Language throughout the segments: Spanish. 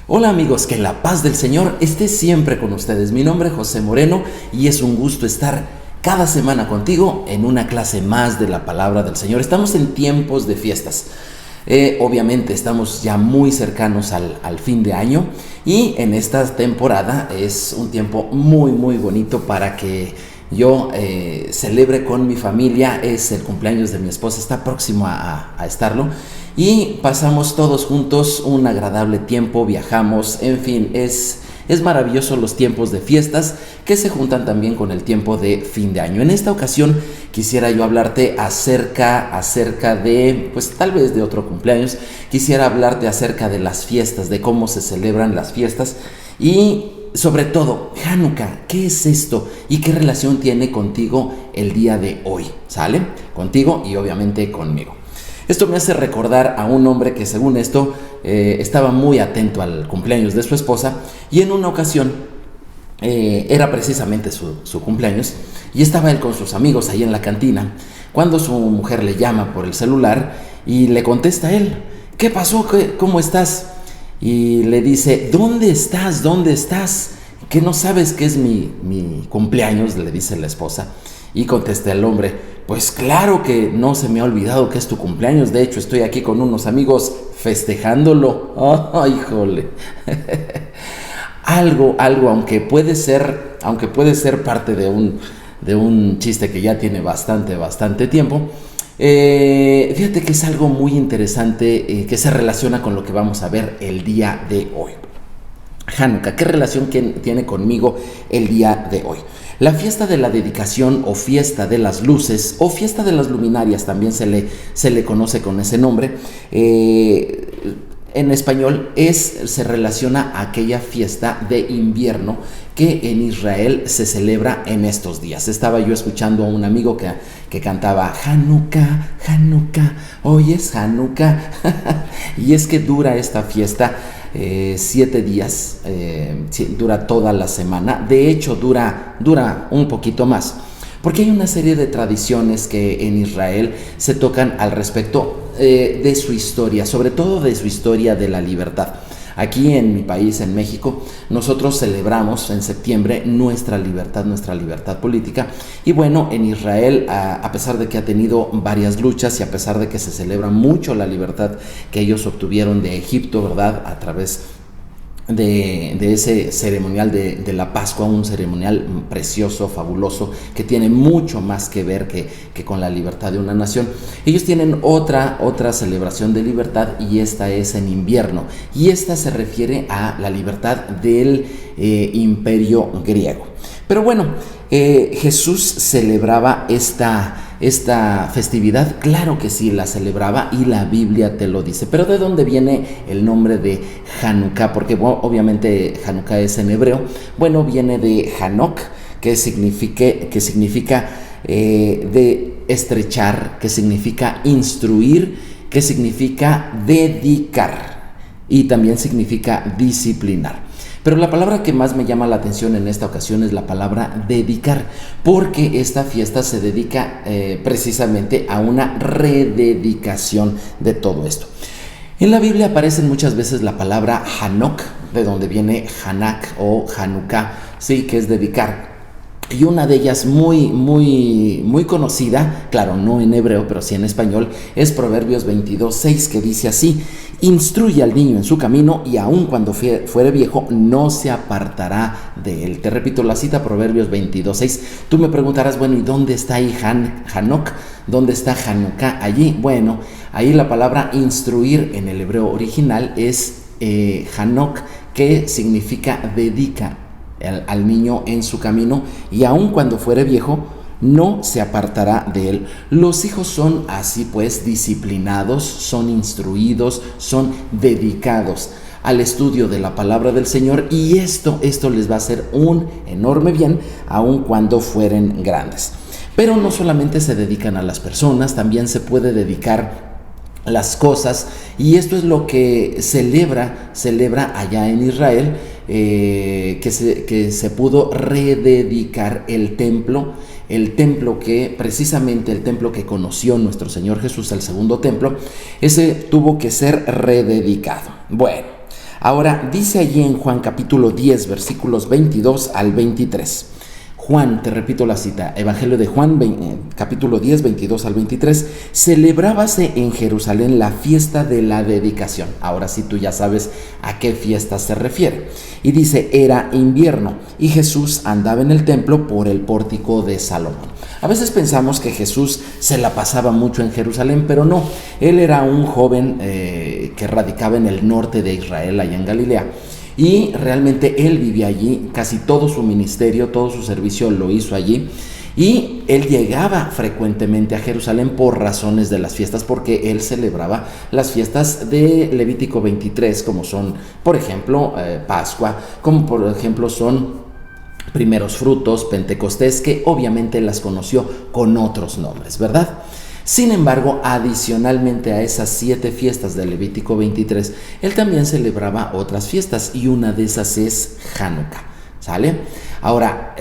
Hola amigos, que la paz del Señor esté siempre con ustedes. Mi nombre es José Moreno y es un gusto estar cada semana contigo en una clase más de la palabra del Señor. Estamos en tiempos de fiestas. Obviamente estamos ya muy cercanos al fin de año y en esta temporada es un tiempo muy bonito para que yo celebre con mi familia. Es el cumpleaños de mi esposa, está próximo a estarlo y pasamos todos juntos un agradable tiempo, viajamos, en fin, es maravilloso los tiempos de fiestas que se juntan también con el tiempo de fin de año. En esta ocasión quisiera yo hablarte acerca de, pues tal vez de otro cumpleaños. Quisiera hablarte acerca de las fiestas, de cómo se celebran las fiestas y sobre todo, Hanukkah, ¿qué es esto? ¿Y qué relación tiene contigo el día de hoy? ¿Sale? Contigo y obviamente conmigo. Esto me hace recordar a un hombre que según esto estaba muy atento al cumpleaños de su esposa y en una ocasión era precisamente su cumpleaños y estaba él con sus amigos ahí en la cantina cuando su mujer le llama por el celular y le contesta a él: ¿qué pasó? ¿Cómo estás? Y le dice: ¿dónde estás? ¿Dónde estás? ¿Que no sabes que es mi cumpleaños?, le dice la esposa. Y contesta el hombre: pues claro que no se me ha olvidado que es tu cumpleaños. De hecho, estoy aquí con unos amigos festejándolo. ¡Oh, híjole! algo, aunque puede ser parte de un chiste que ya tiene bastante tiempo. Fíjate que es algo muy interesante que se relaciona con lo que vamos a ver el día de hoy. Hanukkah, ¿qué relación tiene conmigo el día de hoy? La fiesta de la dedicación o fiesta de las luces o fiesta de las luminarias también se le conoce con ese nombre. En español se relaciona a aquella fiesta de invierno que en Israel se celebra en estos días. Estaba yo escuchando a un amigo que cantaba Hanukkah, Hanukkah, hoy es Hanukkah. Y es que dura esta fiesta 7 días, dura toda la semana. De hecho, dura un poquito más, porque hay una serie de tradiciones que en Israel se tocan al respecto de su historia, sobre todo de su historia de la libertad. Aquí en mi país, en México, nosotros celebramos en septiembre nuestra libertad política. Y bueno, en Israel, a pesar de que ha tenido varias luchas y a pesar de que se celebra mucho la libertad que ellos obtuvieron de Egipto, ¿verdad?, a través de ese ceremonial de la Pascua, un ceremonial precioso, fabuloso, que tiene mucho más que ver que con la libertad de una nación. Ellos tienen otra celebración de libertad y esta es en invierno, y esta se refiere a la libertad del imperio griego. Pero bueno, Jesús celebraba esta festividad. Claro que sí, la celebraba y la Biblia te lo dice. Pero ¿de dónde viene el nombre de Hanukkah? Porque obviamente Hanukkah es en hebreo. Bueno, viene de Hanok, que significa de estrechar, que significa instruir, que significa dedicar y también significa disciplinar. Pero la palabra que más me llama la atención en esta ocasión es la palabra dedicar, porque esta fiesta se dedica precisamente a una rededicación de todo esto. En la Biblia aparecen muchas veces la palabra Hanok, de donde viene Hanak o Hanukkah, sí, que es dedicar. Y una de ellas muy conocida, claro, no en hebreo, pero sí en español, es Proverbios 22:6, que dice así: instruye al niño en su camino y aun cuando fuere viejo no se apartará de él. Te repito la cita, Proverbios 22:6. Tú me preguntarás, bueno, ¿y dónde está ahí Hanok? ¿Dónde está Hanukkah allí? Bueno, ahí la palabra instruir en el hebreo original es Hanok, que significa dedica al niño en su camino y aun cuando fuere viejo no se apartará de él. Los hijos son así pues disciplinados, son instruidos, son dedicados al estudio de la palabra del Señor, y esto les va a hacer un enorme bien aun cuando fueren grandes. Pero no solamente se dedican a las personas, también se puede dedicar las cosas, y esto es lo que celebra allá en Israel que se pudo rededicar el templo que precisamente el templo que conoció nuestro Señor Jesús, el segundo templo, ese tuvo que ser rededicado. Bueno, ahora dice allí en Juan capítulo 10, versículos 22 al 23. Juan, te repito la cita, Evangelio de Juan, capítulo 10, 22 al 23, celebrábase en Jerusalén la fiesta de la dedicación. Ahora sí tú ya sabes a qué fiesta se refiere. Y dice, era invierno y Jesús andaba en el templo por el pórtico de Salomón. A veces pensamos que Jesús se la pasaba mucho en Jerusalén, pero no. Él era un joven que radicaba en el norte de Israel, allá en Galilea. Y realmente él vivía allí, casi todo su ministerio, todo su servicio lo hizo allí. Y él llegaba frecuentemente a Jerusalén por razones de las fiestas, porque él celebraba las fiestas de Levítico 23, como son, por ejemplo, Pascua, como por ejemplo son primeros frutos, Pentecostés, que obviamente las conoció con otros nombres, ¿verdad? Sin embargo, adicionalmente a esas 7 fiestas de Levítico 23, él también celebraba otras fiestas y una de esas es Hanukkah, ¿sale? Ahora,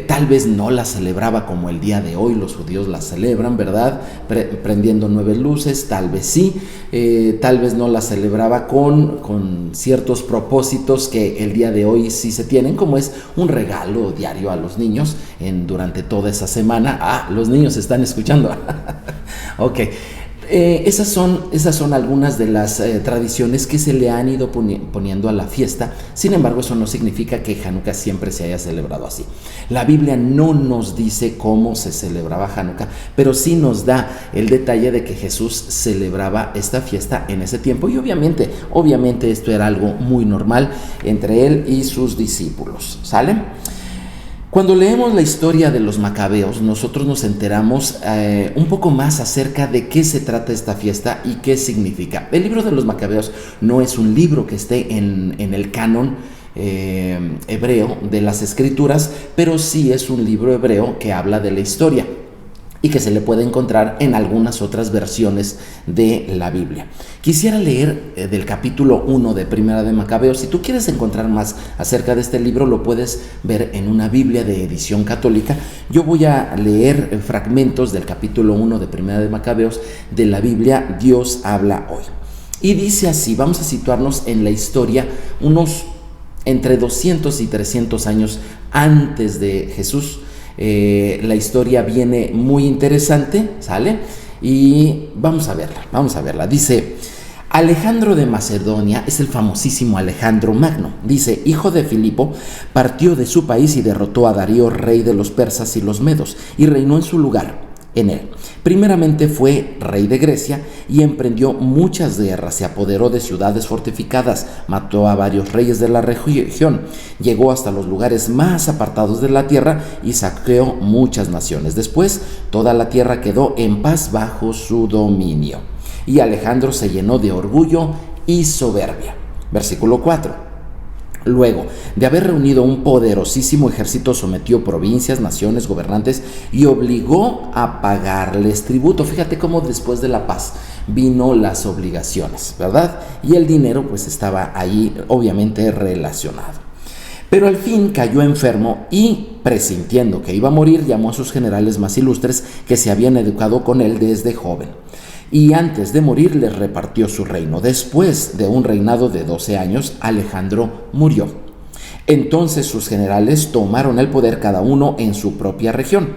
tal vez no la celebraba como el día de hoy los judíos la celebran, ¿verdad? Prendiendo 9 luces, tal vez sí. Tal vez no la celebraba con ciertos propósitos que el día de hoy sí se tienen, como es un regalo diario a los niños durante toda esa semana. Los niños están escuchando. Ok. Esas son algunas de las tradiciones que se le han ido poniendo a la fiesta. Sin embargo, eso no significa que Hanukkah siempre se haya celebrado así. La Biblia no nos dice cómo se celebraba Hanukkah, pero sí nos da el detalle de que Jesús celebraba esta fiesta en ese tiempo, y obviamente esto era algo muy normal entre él y sus discípulos, ¿sale? Cuando leemos la historia de los macabeos, nosotros nos enteramos un poco más acerca de qué se trata esta fiesta y qué significa. El libro de los macabeos no es un libro que esté en el canon hebreo de las escrituras, pero sí es un libro hebreo que habla de la historia y que se le puede encontrar en algunas otras versiones de la Biblia. Quisiera leer del capítulo 1 de Primera de Macabeos. Si tú quieres encontrar más acerca de este libro, lo puedes ver en una Biblia de edición católica. Yo voy a leer fragmentos del capítulo 1 de Primera de Macabeos de la Biblia Dios habla hoy. Y dice así, vamos a situarnos en la historia unos entre 200 y 300 años antes de Jesús. La historia viene muy interesante, ¿sale? Y vamos a verla. Dice, Alejandro de Macedonia, es el famosísimo Alejandro Magno, dice, hijo de Filipo, partió de su país y derrotó a Darío, rey de los persas y los medos, y reinó en su lugar. En él, primeramente fue rey de Grecia y emprendió muchas guerras, se apoderó de ciudades fortificadas, mató a varios reyes de la región, llegó hasta los lugares más apartados de la tierra y saqueó muchas naciones. Después, toda la tierra quedó en paz bajo su dominio. Y Alejandro se llenó de orgullo y soberbia. Versículo 4. Luego de haber reunido un poderosísimo ejército, sometió provincias, naciones, gobernantes y obligó a pagarles tributo. Fíjate cómo después de la paz vino las obligaciones, ¿verdad? Y el dinero pues estaba ahí obviamente relacionado. Pero al fin cayó enfermo y, presintiendo que iba a morir, llamó a sus generales más ilustres que se habían educado con él desde joven. Y antes de morir les repartió su reino. Después de un reinado de 12 años, Alejandro murió. Entonces sus generales tomaron el poder cada uno en su propia región.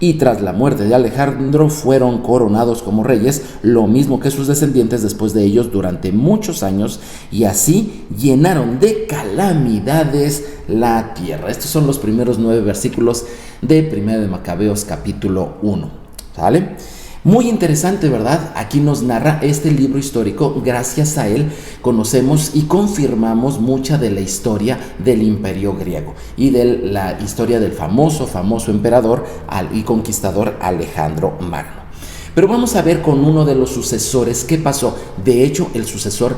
Y tras la muerte de Alejandro fueron coronados como reyes, lo mismo que sus descendientes después de ellos durante muchos años, y así llenaron de calamidades la tierra. Estos son los primeros 9 versículos de Primera de Macabeos capítulo 1. ¿Sale? Muy interesante, ¿verdad? Aquí nos narra este libro histórico. Gracias a él conocemos y confirmamos mucha de la historia del Imperio griego y de la historia del famoso emperador y conquistador Alejandro Magno. Pero vamos a ver con uno de los sucesores qué pasó. De hecho, el sucesor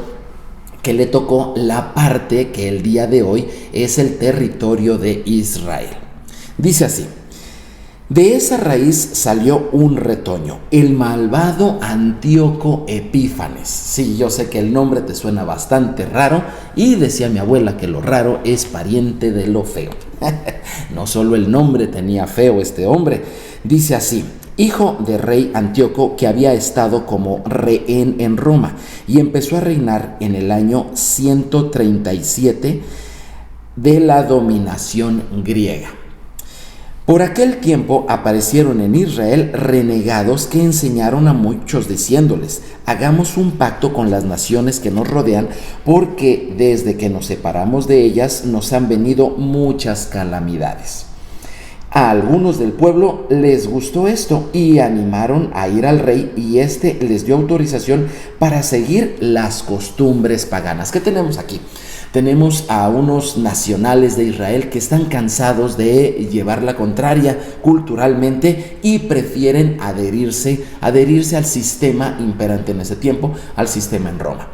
que le tocó la parte que el día de hoy es el territorio de Israel. Dice así: De esa raíz salió un retoño, el malvado Antíoco Epífanes. Sí, yo sé que el nombre te suena bastante raro y decía mi abuela que lo raro es pariente de lo feo. No solo el nombre tenía feo este hombre, dice así: hijo de rey Antíoco, que había estado como rehén en Roma y empezó a reinar en el año 137 de la dominación griega. Por aquel tiempo aparecieron en Israel renegados que enseñaron a muchos diciéndoles: hagamos un pacto con las naciones que nos rodean, porque desde que nos separamos de ellas nos han venido muchas calamidades. A algunos del pueblo les gustó esto y animaron a ir al rey, y éste les dio autorización para seguir las costumbres paganas. ¿Qué tenemos aquí? Tenemos a unos nacionales de Israel que están cansados de llevar la contraria culturalmente y prefieren adherirse al sistema imperante en ese tiempo, al sistema en Roma.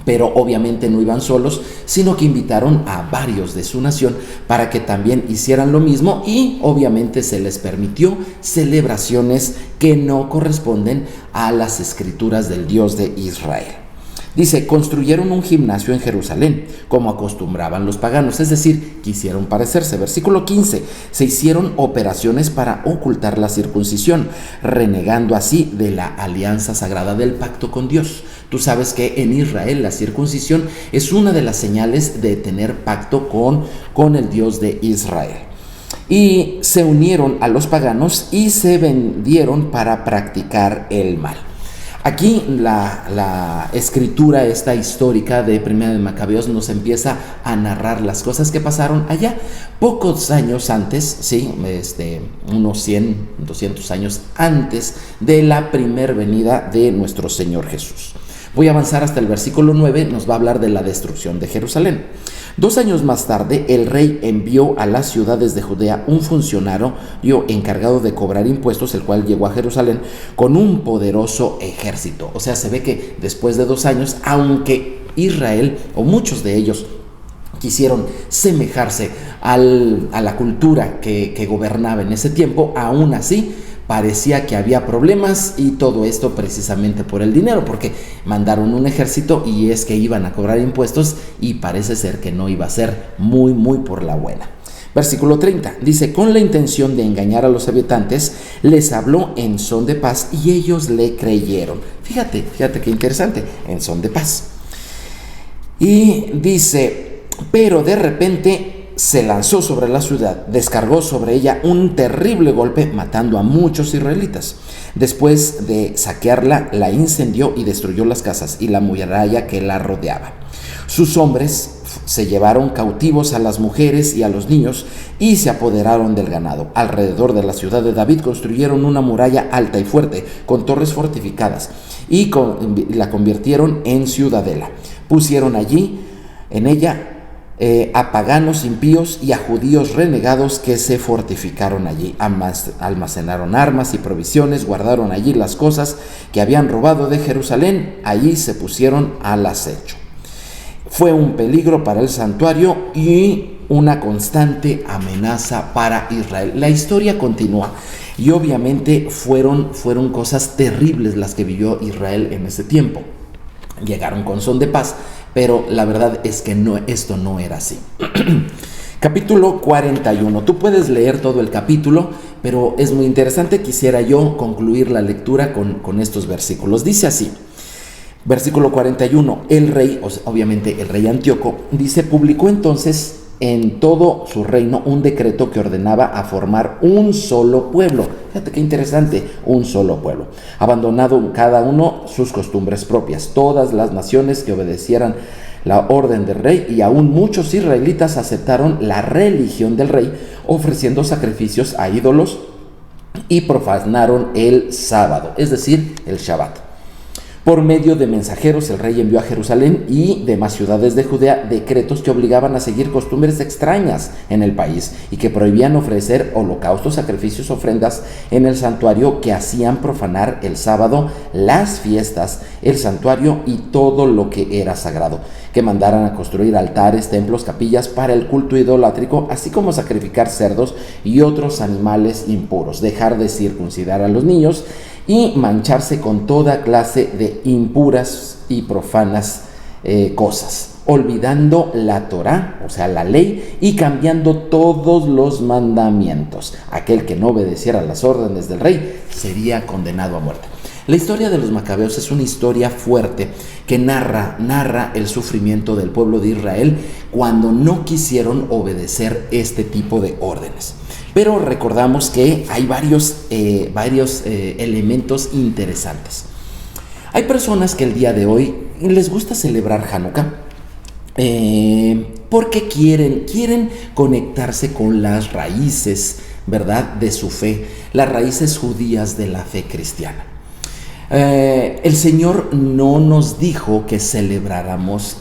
Pero obviamente no iban solos, sino que invitaron a varios de su nación para que también hicieran lo mismo, y obviamente se les permitió celebraciones que no corresponden a las escrituras del Dios de Israel. Dice: construyeron un gimnasio en Jerusalén, como acostumbraban los paganos, es decir, quisieron parecerse. Versículo 15, se hicieron operaciones para ocultar la circuncisión, renegando así de la alianza sagrada del pacto con Dios. Tú sabes que en Israel la circuncisión es una de las señales de tener pacto con el Dios de Israel. Y se unieron a los paganos y se vendieron para practicar el mal. Aquí la escritura esta histórica de Primera de Macabeos nos empieza a narrar las cosas que pasaron allá. Pocos años antes, sí, unos 100, 200 años antes de la primer venida de nuestro Señor Jesús. Voy a avanzar hasta el versículo 9, nos va a hablar de la destrucción de Jerusalén. 2 años más tarde, el rey envió a las ciudades de Judea un funcionario encargado de cobrar impuestos, el cual llegó a Jerusalén con un poderoso ejército. O sea, se ve que después de 2 años, aunque Israel, o muchos de ellos, quisieron semejarse a la cultura que gobernaba en ese tiempo, aún así parecía que había problemas, y todo esto precisamente por el dinero, porque mandaron un ejército y es que iban a cobrar impuestos, y parece ser que no iba a ser muy por la buena. Versículo 30 dice: con la intención de engañar a los habitantes, les habló en son de paz y ellos le creyeron. Fíjate qué interesante, en son de paz. Y dice: pero de repente se lanzó sobre la ciudad, descargó sobre ella un terrible golpe, matando a muchos israelitas. Después de saquearla, la incendió y destruyó las casas y la muralla que la rodeaba. Sus hombres se llevaron cautivos a las mujeres y a los niños y se apoderaron del ganado. Alrededor de la ciudad de David construyeron una muralla alta y fuerte, con torres fortificadas, y la convirtieron en ciudadela. Pusieron en ella a paganos impíos y a judíos renegados que se fortificaron allí. Almacenaron armas y provisiones, guardaron allí las cosas que habían robado de Jerusalén. Allí se pusieron al acecho. Fue un peligro para el santuario y una constante amenaza para Israel. La historia continúa y obviamente fueron cosas terribles las que vivió Israel en ese tiempo. Llegaron con son de paz, pero la verdad es que esto no era así. Capítulo 41. Tú puedes leer todo el capítulo, pero es muy interesante. Quisiera yo concluir la lectura con estos versículos. Dice así, versículo 41. El rey, obviamente el rey Antíoco, dice: publicó entonces en todo su reino un decreto que ordenaba a formar un solo pueblo. Fíjate qué interesante, un solo pueblo, abandonado cada uno sus costumbres propias. Todas las naciones que obedecieran la orden del rey, y aún muchos israelitas aceptaron la religión del rey, ofreciendo sacrificios a ídolos, y profanaron el sábado, es decir, el Shabbat. Por medio de mensajeros, el rey envió a Jerusalén y demás ciudades de Judea decretos que obligaban a seguir costumbres extrañas en el país y que prohibían ofrecer holocaustos, sacrificios, ofrendas en el santuario, que hacían profanar el sábado, las fiestas, el santuario y todo lo que era sagrado, que mandaran a construir altares, templos, capillas para el culto idolátrico, así como sacrificar cerdos y otros animales impuros, dejar de circuncidar a los niños y mancharse con toda clase de impuras y profanas cosas, olvidando la Torá, o sea, la ley, y cambiando todos los mandamientos. Aquel que no obedeciera las órdenes del rey sería condenado a muerte. La historia de los macabeos es una historia fuerte que narra el sufrimiento del pueblo de Israel cuando no quisieron obedecer este tipo de órdenes. Pero recordamos que hay varios elementos interesantes. Hay personas que el día de hoy les gusta celebrar Hanukkah porque quieren conectarse con las raíces, ¿verdad?, de su fe, las raíces judías de la fe cristiana. El Señor no nos dijo que celebráramos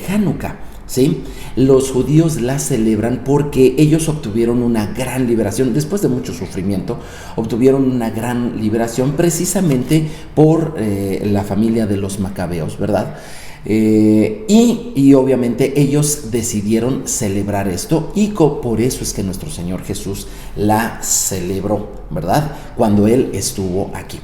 Hanukkah, ¿sí? Los judíos la celebran porque ellos obtuvieron una gran liberación, después de mucho sufrimiento, obtuvieron una gran liberación precisamente por la familia de los macabeos, ¿verdad? Y obviamente ellos decidieron celebrar esto y por eso es que nuestro Señor Jesús la celebró, ¿verdad?, cuando Él estuvo aquí.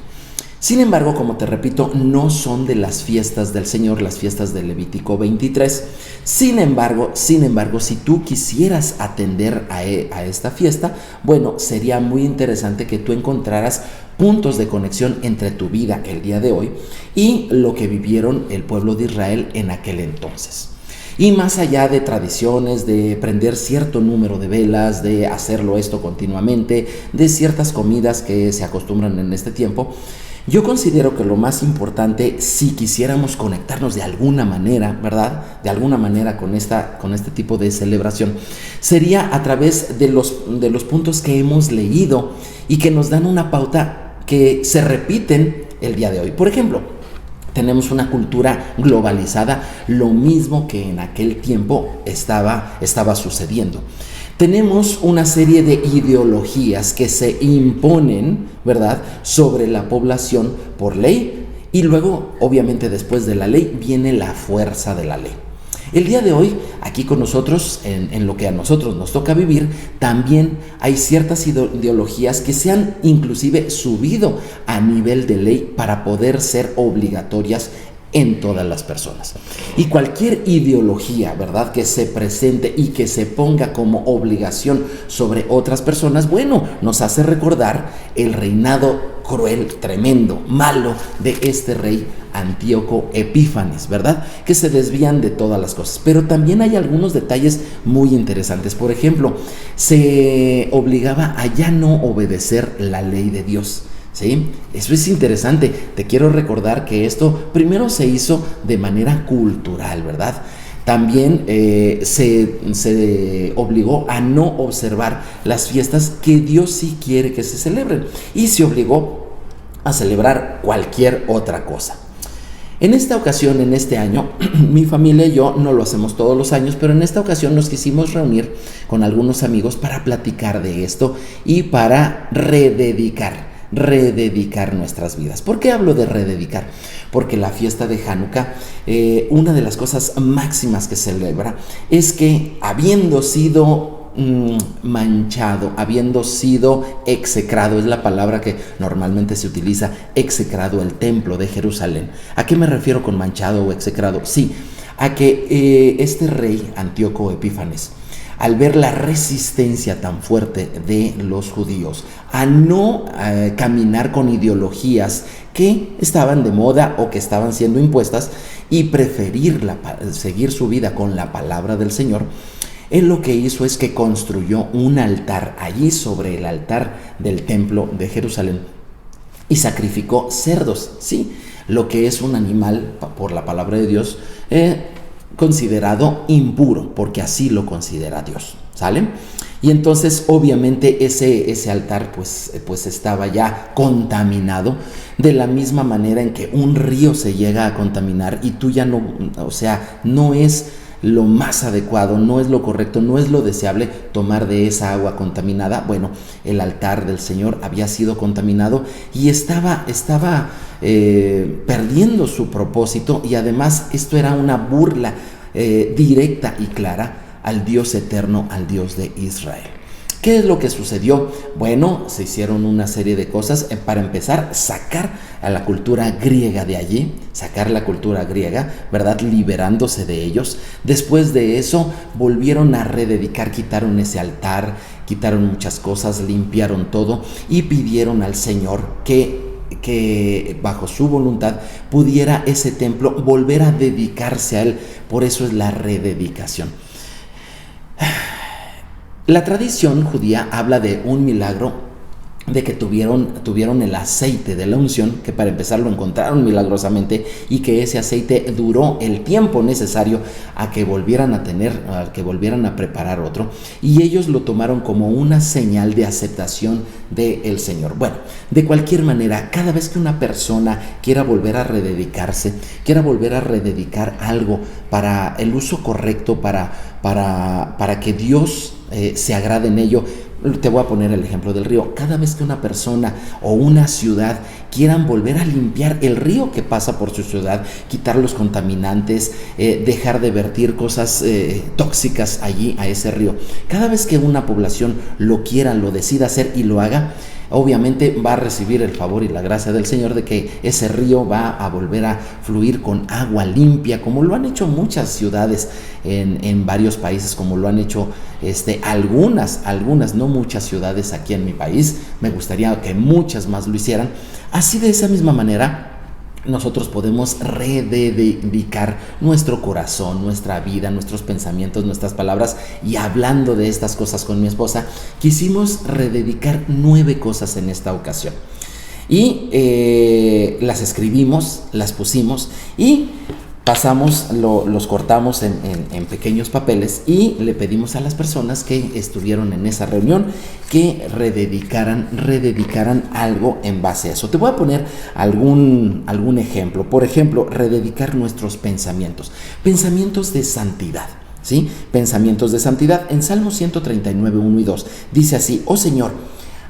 Sin embargo, como te repito, no son de las fiestas del Señor, las fiestas del Levítico 23. Sin embargo, si tú quisieras atender a esta fiesta, bueno, sería muy interesante que tú encontraras puntos de conexión entre tu vida el día de hoy y lo que vivieron el pueblo de Israel en aquel entonces. Y más allá de tradiciones, de prender cierto número de velas, de hacerlo esto continuamente, de ciertas comidas que se acostumbran en este tiempo, yo considero que lo más importante, si quisiéramos conectarnos de alguna manera, ¿verdad?, de alguna manera con este tipo de celebración, sería a través de los puntos que hemos leído y que nos dan una pauta que se repiten el día de hoy. Por ejemplo, tenemos una cultura globalizada, lo mismo que en aquel tiempo estaba sucediendo. Tenemos una serie de ideologías que se imponen, ¿verdad?, sobre la población por ley, y luego, obviamente, después de la ley viene la fuerza de la ley. El día de hoy, aquí con nosotros, en lo que a nosotros nos toca vivir, también hay ciertas ideologías que se han inclusive subido a nivel de ley para poder ser obligatorias en todas las personas. Y cualquier ideología, ¿verdad?, que se presente y que se ponga como obligación sobre otras personas, bueno, nos hace recordar el reinado cruel, tremendo, malo de este rey Antíoco Epífanes, ¿verdad?, que se desvían de todas las cosas. Pero también hay algunos detalles muy interesantes. Por ejemplo, se obligaba a ya no obedecer la ley de Dios. ¿Sí? Eso es interesante. Te quiero recordar que esto primero se hizo de manera cultural, ¿verdad? También se obligó a no observar las fiestas que Dios sí quiere que se celebren, y se obligó a celebrar cualquier otra cosa. En esta ocasión, en este año, mi familia y yo no lo hacemos todos los años, pero en esta ocasión nos quisimos reunir con algunos amigos para platicar de esto y para rededicar nuestras vidas. ¿Por qué hablo de rededicar? Porque la fiesta de Hanukkah, una de las cosas máximas que celebra es que, habiendo sido manchado, habiendo sido execrado, es la palabra que normalmente se utiliza, execrado, el templo de Jerusalén. ¿A qué me refiero con manchado o execrado? Sí, a que este rey Antíoco Epífanes, al ver la resistencia tan fuerte de los judíos a no caminar con ideologías que estaban de moda o que estaban siendo impuestas, y preferir seguir su vida con la palabra del Señor, él lo que hizo es que construyó un altar allí sobre el altar del templo de Jerusalén y sacrificó cerdos, ¿sí?, lo que es un animal, por la palabra de Dios, considerado impuro, porque así lo considera Dios, ¿sale? Y entonces obviamente ese altar pues estaba ya contaminado, de la misma manera en que un río se llega a contaminar y tú ya no, o sea, no es lo más adecuado, no es lo correcto, no es lo deseable tomar de esa agua contaminada. Bueno, el altar del Señor había sido contaminado y estaba perdiendo su propósito, y además esto era una burla directa y clara al Dios eterno, al Dios de Israel. ¿Qué es lo que sucedió? Bueno, se hicieron una serie de cosas. Para empezar, sacar a la cultura griega de allí, sacar la cultura griega, ¿verdad? Liberándose de ellos. Después de eso, volvieron a rededicar, quitaron ese altar, quitaron muchas cosas, limpiaron todo y pidieron al Señor que bajo su voluntad pudiera ese templo volver a dedicarse a Él. Por eso es la rededicación. La tradición judía habla de un milagro, de que tuvieron el aceite de la unción, que para empezar lo encontraron milagrosamente, y que ese aceite duró el tiempo necesario a que volvieran a preparar otro, y ellos lo tomaron como una señal de aceptación del Señor. Bueno, de cualquier manera, cada vez que una persona quiera volver a rededicarse, quiera volver a rededicar algo para el uso correcto, para que Dios se agrade en ello. Te voy a poner el ejemplo del río. Cada vez que una persona o una ciudad quieran volver a limpiar el río que pasa por su ciudad, quitar los contaminantes, dejar de vertir cosas tóxicas allí a ese río, cada vez que una población lo quiera, lo decida hacer y lo haga, obviamente va a recibir el favor y la gracia del Señor de que ese río va a volver a fluir con agua limpia, como lo han hecho muchas ciudades en varios países, como lo han hecho algunas, no muchas ciudades aquí en mi país. Me gustaría que muchas más lo hicieran. Así, de esa misma manera, nosotros podemos rededicar nuestro corazón, nuestra vida, nuestros pensamientos, nuestras palabras. Y hablando de estas cosas con mi esposa, quisimos rededicar 9 cosas en esta ocasión. Y las escribimos, las pusimos y los cortamos en pequeños papeles, y le pedimos a las personas que estuvieron en esa reunión que rededicaran algo en base a eso. Te voy a poner algún ejemplo. Por ejemplo, rededicar nuestros pensamientos de santidad, ¿sí? Pensamientos de santidad. En Salmo 139, 1 y 2 dice así: oh Señor,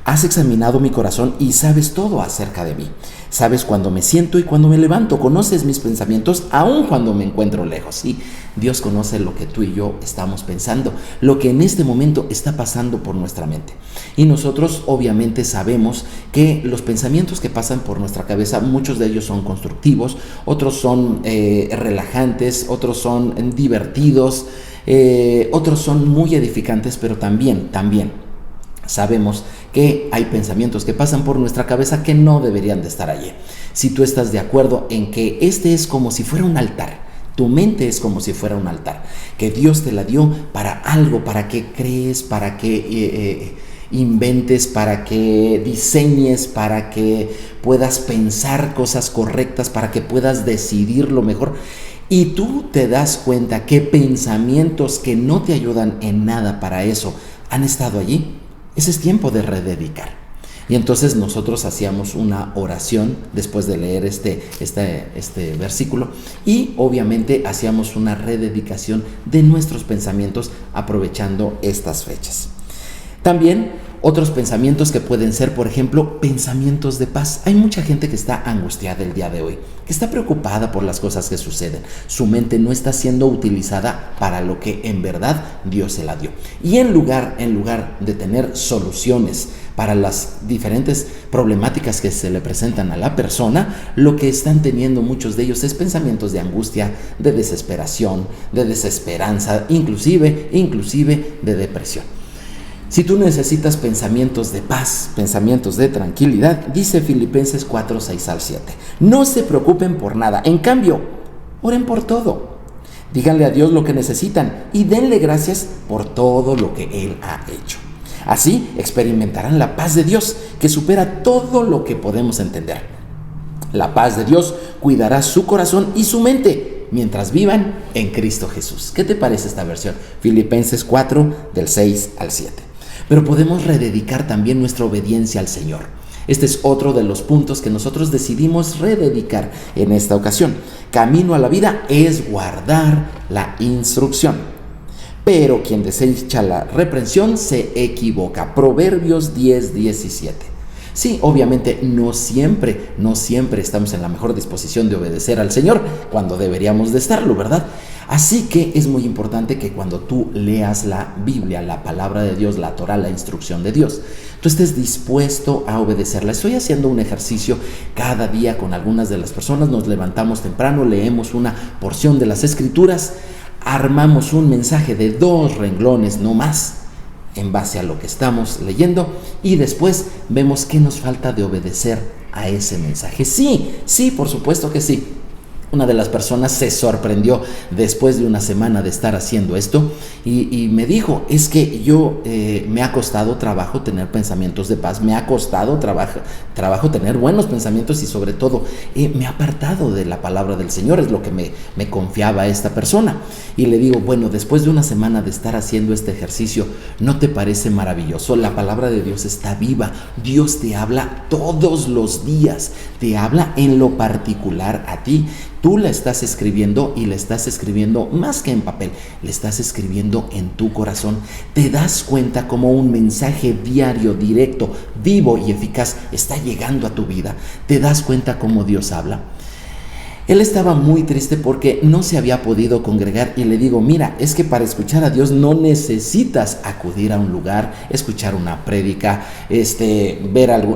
has examinado mi corazón y sabes todo acerca de mí. Sabes cuando me siento y cuando me levanto. Conoces mis pensamientos aun cuando me encuentro lejos. Sí, Dios conoce lo que tú y yo estamos pensando, lo que en este momento está pasando por nuestra mente. Y nosotros obviamente sabemos que los pensamientos que pasan por nuestra cabeza, muchos de ellos son constructivos, otros son relajantes, otros son divertidos, otros son muy edificantes, pero también sabemos que hay pensamientos que pasan por nuestra cabeza que no deberían de estar allí. Si tú estás de acuerdo en que este es como si fuera un altar, tu mente es como si fuera un altar, que Dios te la dio para algo, para que crees, para que inventes, para que diseñes, para que puedas pensar cosas correctas, para que puedas decidir lo mejor, y tú te das cuenta que pensamientos que no te ayudan en nada para eso han estado allí, ese es tiempo de rededicar. Y entonces nosotros hacíamos una oración después de leer este versículo, y obviamente hacíamos una rededicación de nuestros pensamientos aprovechando estas fechas. También otros pensamientos que pueden ser, por ejemplo, pensamientos de paz. Hay mucha gente que está angustiada el día de hoy, que está preocupada por las cosas que suceden. Su mente no está siendo utilizada para lo que en verdad Dios se la dio. Y en lugar de tener soluciones para las diferentes problemáticas que se le presentan a la persona, lo que están teniendo muchos de ellos es pensamientos de angustia, de desesperación, de desesperanza, inclusive de depresión. Si tú necesitas pensamientos de paz, pensamientos de tranquilidad, dice Filipenses 4, 6 al 7. No se preocupen por nada, en cambio, oren por todo. Díganle a Dios lo que necesitan y denle gracias por todo lo que Él ha hecho. Así experimentarán la paz de Dios, que supera todo lo que podemos entender. La paz de Dios cuidará su corazón y su mente mientras vivan en Cristo Jesús. ¿Qué te parece esta versión? Filipenses 4, del 6 al 7. pero podemos rededicar también nuestra obediencia al Señor. Este es otro de los puntos que nosotros decidimos rededicar en esta ocasión. Camino a la vida es guardar la instrucción, pero quien desecha la reprensión se equivoca. Proverbios 10:17. Sí, obviamente no siempre estamos en la mejor disposición de obedecer al Señor cuando deberíamos de estarlo, ¿verdad? Así que es muy importante que cuando tú leas la Biblia, la palabra de Dios, la Torá, la instrucción de Dios, tú estés dispuesto a obedecerla. Estoy haciendo un ejercicio cada día con algunas de las personas. Nos levantamos temprano, leemos una porción de las Escrituras, armamos un mensaje de 2 renglones, no más, en base a lo que estamos leyendo, y después vemos qué nos falta de obedecer a ese mensaje. Sí, por supuesto que sí. Una de las personas se sorprendió después de una semana de estar haciendo esto y me dijo, es que yo me ha costado trabajo tener pensamientos de paz, me ha costado trabajo tener buenos pensamientos y sobre todo me ha apartado de la palabra del Señor, es lo que me confiaba esta persona. Y le digo, bueno, después de una semana de estar haciendo este ejercicio, ¿no te parece maravilloso? La palabra de Dios está viva, Dios te habla todos los días, te habla en lo particular a ti. Tú la estás escribiendo y la estás escribiendo más que en papel, le estás escribiendo en tu corazón. Te das cuenta cómo un mensaje diario, directo, vivo y eficaz está llegando a tu vida. Te das cuenta cómo Dios habla. Él estaba muy triste porque no se había podido congregar y le digo, mira, es que para escuchar a Dios no necesitas acudir a un lugar, escuchar una prédica,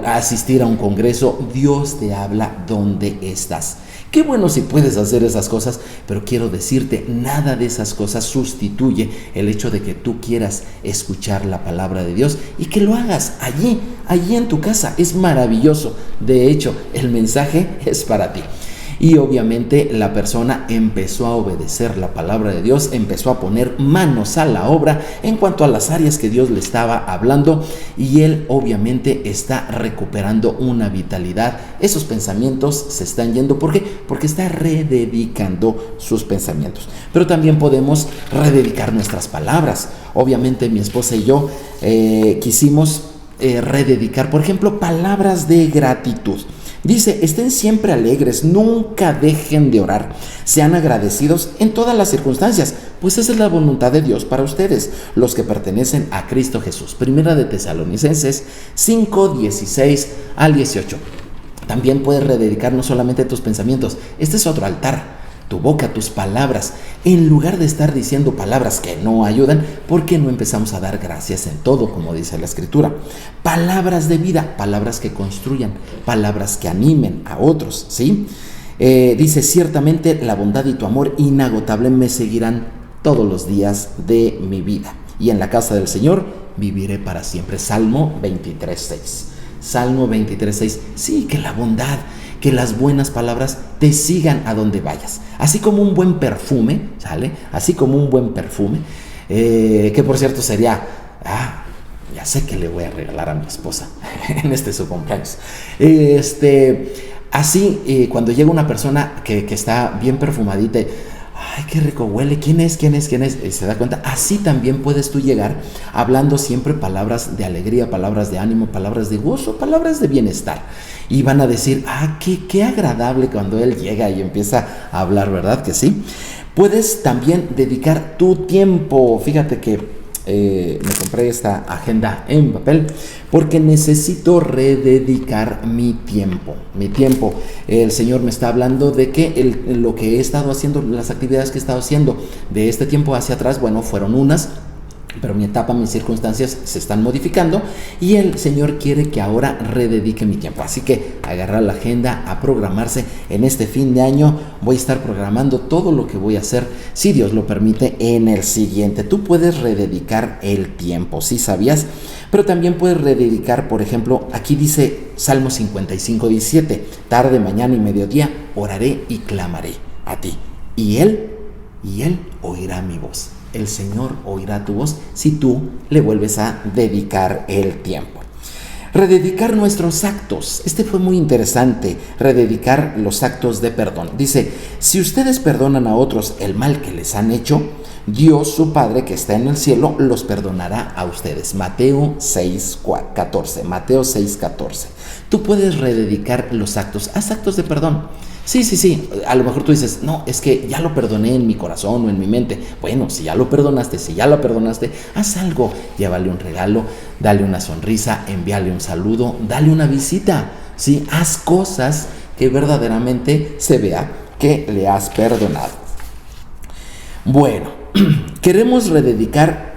asistir a un congreso. Dios te habla donde estás. Qué bueno si puedes hacer esas cosas, pero quiero decirte, nada de esas cosas sustituye el hecho de que tú quieras escuchar la palabra de Dios y que lo hagas allí en tu casa. Es maravilloso. De hecho, el mensaje es para ti. Y obviamente la persona empezó a obedecer la palabra de Dios, empezó a poner manos a la obra en cuanto a las áreas que Dios le estaba hablando y él obviamente está recuperando una vitalidad. Esos pensamientos se están yendo. ¿Por qué? Porque está rededicando sus pensamientos. Pero también podemos rededicar nuestras palabras. Obviamente mi esposa y yo quisimos rededicar, por ejemplo, palabras de gratitud. Dice, estén siempre alegres, nunca dejen de orar, sean agradecidos en todas las circunstancias, pues esa es la voluntad de Dios para ustedes, los que pertenecen a Cristo Jesús. Primera de Tesalonicenses 5:16 al 18. También puedes rededicar no solamente tus pensamientos, este es otro altar. Tu boca, tus palabras, en lugar de estar diciendo palabras que no ayudan, ¿por qué no empezamos a dar gracias en todo, como dice la Escritura? Palabras de vida, palabras que construyan, palabras que animen a otros, ¿sí? Dice, ciertamente la bondad y tu amor inagotable me seguirán todos los días de mi vida, y en la casa del Señor viviré para siempre. Salmo 23:6. Salmo 23:6. Sí, que la bondad, que las buenas palabras te sigan a donde vayas. Así como un buen perfume, ¿sale? Así como un buen perfume, que por cierto sería, ya sé que le voy a regalar a mi esposa en su cumpleaños. Así, cuando llega una persona que está bien perfumadita, ay, qué rico huele, ¿quién es? ¿Se da cuenta? Así también puedes tú llegar hablando siempre palabras de alegría, palabras de ánimo, palabras de gozo, palabras de bienestar. Y van a decir, qué agradable cuando él llega y empieza a hablar, ¿verdad que sí? Puedes también dedicar tu tiempo. Fíjate que me compré esta agenda en papel porque necesito rededicar mi tiempo. El Señor me está hablando de que lo que he estado haciendo, las actividades que he estado haciendo de este tiempo hacia atrás, bueno, fueron unas, pero mi etapa, mis circunstancias se están modificando y el Señor quiere que ahora rededique mi tiempo. Así que agarrar la agenda, a programarse. En este fin de año voy a estar programando todo lo que voy a hacer, si Dios lo permite, en el siguiente. Tú puedes rededicar el tiempo, ¿sí sabías? Pero también puedes rededicar, por ejemplo, aquí dice Salmo 55:17, tarde, mañana y mediodía oraré y clamaré a ti, y Él oirá mi voz. El Señor oirá tu voz si tú le vuelves a dedicar el tiempo. Rededicar nuestros actos. Este fue muy interesante, rededicar los actos de perdón. Dice, si ustedes perdonan a otros el mal que les han hecho, Dios, su Padre que está en el cielo, los perdonará a ustedes. Mateo 6:14. Mateo 6:14. Tú puedes rededicar los actos. Haz actos de perdón. Sí. A lo mejor tú dices, no, es que ya lo perdoné en mi corazón o en mi mente. Bueno, si ya lo perdonaste, haz algo. Llévale un regalo, dale una sonrisa, envíale un saludo, dale una visita. Sí, haz cosas que verdaderamente se vea que le has perdonado. Bueno, queremos rededicar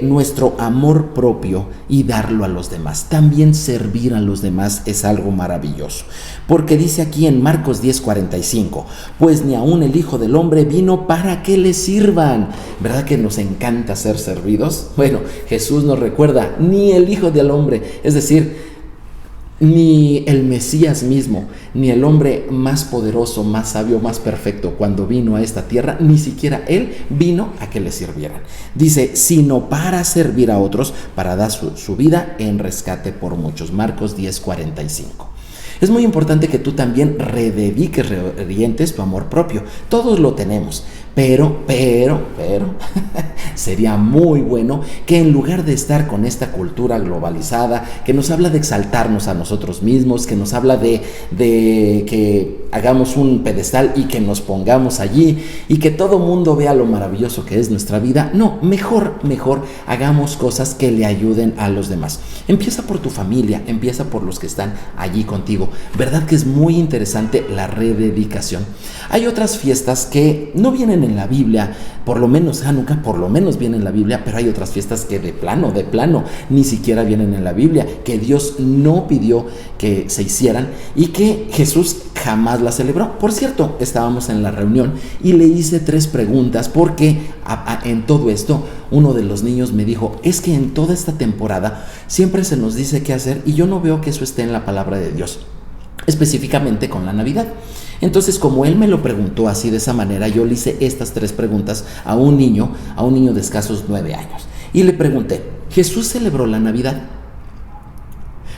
nuestro amor propio y darlo a los demás. También servir a los demás es algo maravilloso, porque dice aquí en Marcos 10:45, pues ni aun el Hijo del Hombre vino para que le sirvan. ¿Verdad que nos encanta ser servidos? Bueno, Jesús nos recuerda, ni el Hijo del Hombre, es decir, ni el Mesías mismo, ni el hombre más poderoso, más sabio, más perfecto, cuando vino a esta tierra, ni siquiera él vino a que le sirvieran. Dice, sino para servir a otros, para dar su vida en rescate por muchos. Marcos 10:45. Es muy importante que tú también reorientes tu amor propio. Todos lo tenemos, pero sería muy bueno que en lugar de estar con esta cultura globalizada que nos habla de exaltarnos a nosotros mismos, que nos habla de que hagamos un pedestal y que nos pongamos allí y que todo mundo vea lo maravilloso que es nuestra vida, no, mejor hagamos cosas que le ayuden a los demás. Empieza por tu familia, empieza por los que están allí contigo. ¿Verdad que es muy interesante la rededicación? Hay otras fiestas que no vienen en la Biblia, por lo menos Hanukkah, por lo menos viene en la Biblia, pero hay otras fiestas que de plano, ni siquiera vienen en la Biblia, que Dios no pidió que se hicieran y que Jesús jamás las celebró. Por cierto, estábamos en la reunión y le hice 3 preguntas porque en todo esto uno de los niños me dijo, es que en toda esta temporada siempre se nos dice qué hacer y yo no veo que eso esté en la palabra de Dios, específicamente con la Navidad. Entonces, como él me lo preguntó así de esa manera, yo le hice estas 3 preguntas a un niño de escasos 9 años. Y le pregunté, ¿Jesús celebró la Navidad?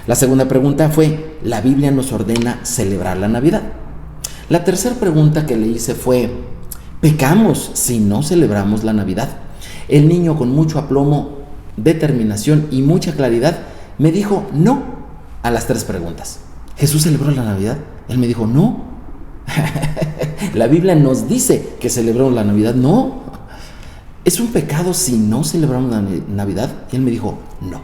La segunda pregunta fue, ¿la Biblia nos ordena celebrar la Navidad? La tercera pregunta que le hice fue, ¿pecamos si no celebramos la Navidad? El niño, con mucho aplomo, determinación y mucha claridad, me dijo no a las 3 preguntas. ¿Jesús celebró la Navidad? Él me dijo, no. La Biblia nos dice que celebramos la Navidad. No. ¿Es un pecado si no celebramos la Navidad? Y él me dijo, no.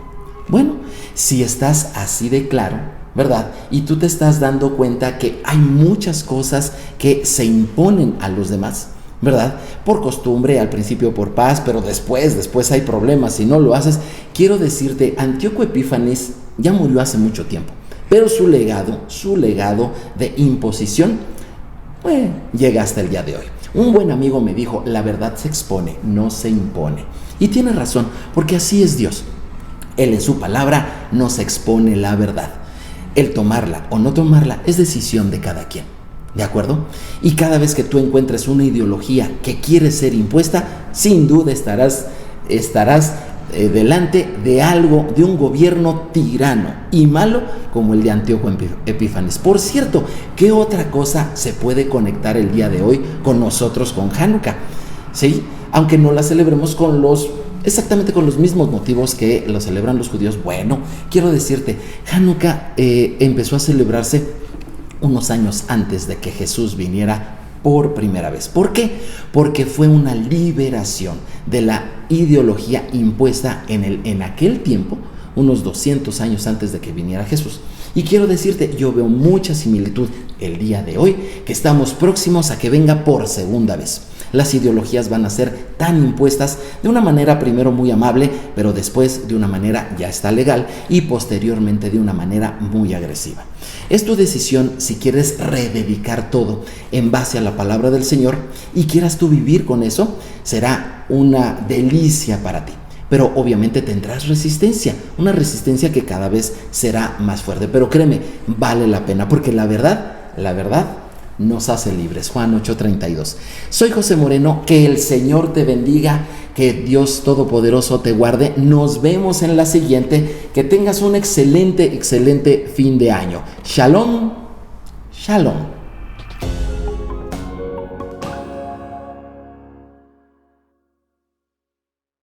Bueno, si estás así de claro, ¿verdad? Y tú te estás dando cuenta que hay muchas cosas que se imponen a los demás, ¿verdad? Por costumbre, al principio por paz, pero después hay problemas si no lo haces. Quiero decirte, Antíoco Epífanes ya murió hace mucho tiempo, pero su legado de imposición llega hasta el día de hoy. Un buen amigo me dijo, la verdad se expone, no se impone. Y tiene razón, porque así es Dios. Él en su palabra nos expone la verdad. El tomarla o no tomarla es decisión de cada quien, ¿de acuerdo? Y cada vez que tú encuentres una ideología que quiere ser impuesta, sin duda estarás delante de un gobierno tirano y malo como el de Antíoco Epífanes. Por cierto, ¿qué otra cosa se puede conectar el día de hoy con nosotros con Hanukkah? ¿Sí? Aunque no la celebremos exactamente con los mismos motivos que lo celebran los judíos. Bueno, quiero decirte, Hanukkah empezó a celebrarse unos años antes de que Jesús viniera por primera vez. ¿Por qué? Porque fue una liberación de la ideología impuesta en aquel tiempo, unos 200 años antes de que viniera Jesús. Y quiero decirte, yo veo mucha similitud el día de hoy, que estamos próximos a que venga por segunda vez. Las ideologías van a ser tan impuestas de una manera primero muy amable, pero después de una manera ya está legal y posteriormente de una manera muy agresiva. Es tu decisión si quieres rededicar todo en base a la palabra del Señor y quieras tú vivir con eso, será una delicia para ti. Pero obviamente tendrás resistencia, una resistencia que cada vez será más fuerte. Pero créeme, vale la pena, porque la verdad nos hace libres. Juan 8:32. Soy José Moreno, que el Señor te bendiga, Que Dios Todopoderoso te guarde. Nos vemos en la siguiente. Que tengas un excelente fin de año. Shalom, shalom.